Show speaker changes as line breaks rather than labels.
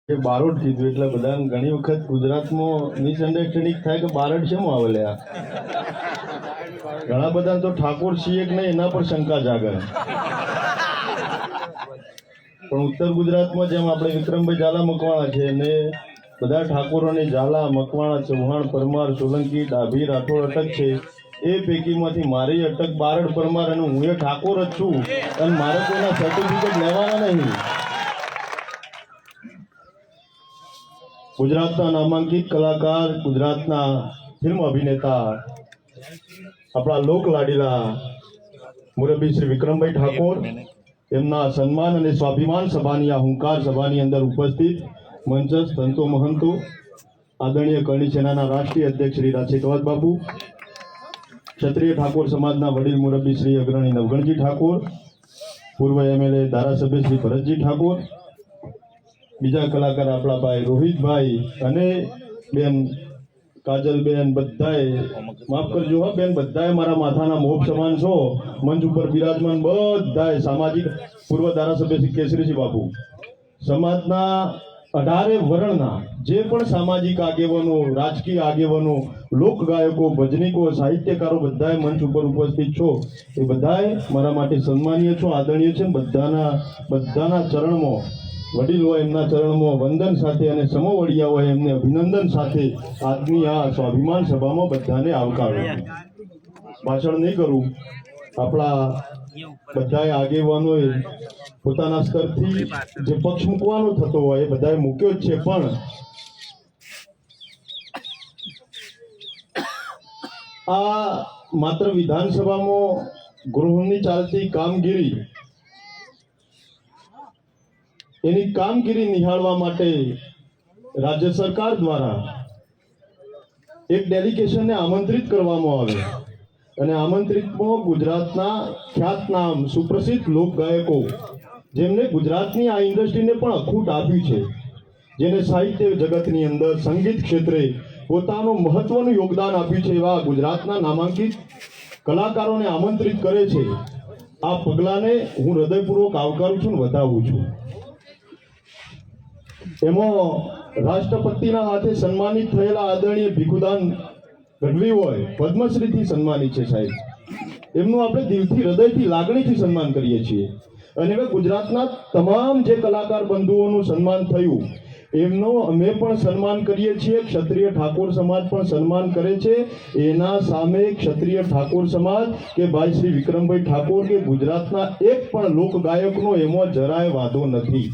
કે બારોટ કીધું એટલે બધા ઘણી વખત ગુજરાતમાં મિસઅન્ડરસ્ટેન્ડિંગ થાય કે બારોટ શેમ આવે લે ઘણા બધા તો ઠાકોર છીએ કે નહીં એના પર શંકા જાગે પણ ઉત્તર ગુજરાતમાં જેમ આપણે વિક્રમભાઈ ઝાલા મકવાણા છે અને બધા ઠાકોરોની ઝાલા મકવાણા ચૌહાણ પરમાર સોલંકી ડાભી રાઠોડ અટક છે એ પૈકીમાંથી મારી અટક બારડ પરમાર અને હું એ ઠાકોર જ છું અને મારે કોઈના સર્ટિફિકેટ લેવાના નહીં। ગુજરાતના નામાંકિત કલાકાર ગુજરાતના ફિલ્મ અભિનેતા આપણા લોક લાડીલા મુરબ્બી શ્રી વિક્રમભાઈ ઠાકોર એમના સન્માન અને સ્વાભિમાન સભાની આ હુંકાર સભાની અંદર ઉપસ્થિત મંચસ્થ સંતો મહંતો આદરણીય કરણી સેનાના રાષ્ટ્રીય અધ્યક્ષ શ્રી રાજશેખર બાબુ, ક્ષત્રિય ઠાકોર સમાજના વડીલ મુરબ્બી શ્રી અગ્રણી નવગણજી ઠાકોર, પૂર્વ એમએલએ ધારાસભ્ય શ્રી ભરતજી ઠાકોર, બીજા કલાકાર આપણા ભાઈ રોહિતભાઈ અને બેન કાજલબેન, બધાએ માફ કરજો હા બેન, બધાએ મારા માથાના મોભ સમાન છો, મંચ ઉપર બિરાજમાન બધાએ સામાજિક પૂર્વ ધારાસભ્ય શ્રી કેસરીસિંહ બાપુ, સમાજના 18 વર્ણના જે પણ સામાજિક આગેવાનો, રાજકીય આગેવાનો, લોક ગાયકો, ભજનીકો, સાહિત્યકારો બધાએ મંચ ઉપર ઉપસ્થિત છો એ બધાએ મારા માટે સન્માનીય છો, આદરણીય છે। બધાના ચરણમાં વડીલ હોય એમના ચરણમાં વંદન સાથે અને સમવડિયા હોય એમને અભિનંદન સાથે આજની આ સ્વાભિમાન સભામાં બધાને આવકારું। ભાષણ નહીં કરું, આપણા બધાએ આગેવાનોએ પોતાના સ્તરથી જે પક્ષ મૂકવાનો થતો હોય એ બધાએ મૂક્યો જ છે, પણ આ માત્ર વિધાનસભામાં ગૃહની ચાલતી કામગીરી એની કામગીરી નિહાળવા માટે રાજ્ય સરકાર દ્વારા એક ડેલિગેશનને આમંત્રિત કરવામાં આવે અને આમંત્રિતમાં ગુજરાતના ખ્યાતનામ સુપ્રસિદ્ધ લોક ગાયકો જેમને ગુજરાતની આ ઇન્ડસ્ટ્રીને પણ અખૂટ આપ્યું છે, જેને સાહિત્ય જગતની અંદર સંગીત ક્ષેત્રે પોતાનું મહત્વનું યોગદાન આપ્યું છે, એવા ગુજરાતના નામાંકિત કલાકારોને આમંત્રિત કરે છે। આ પગલાને હું હૃદયપૂર્વક આવકારું છું, વધાવું છું। એમાં રાષ્ટ્રપતિના હાથે સન્માનિત થયેલા આદરણીય ભીખુદાન ગઢવી હોય, પદ્મશ્રીથી સન્માનિત છે સાહેબ, એમનું આપણે દિલથી હૃદયથી લાગણીથી સન્માન કરીએ છીએ। અને હવે ગુજરાતના તમામ જે કલાકાર બંધુઓનું સન્માન થયું એમનો અમે પણ સન્માન કરીએ છીએ, ક્ષત્રિય ઠાકોર સમાજ પણ સન્માન કરે છે। એના સામે ક્ષત્રિય ઠાકોર સમાજ કે ભાઈ શ્રી વિક્રમભાઈ ઠાકોર કે ગુજરાતના એક પણ લોક ગાયકનો એમાં જરાય વાંધો નથી।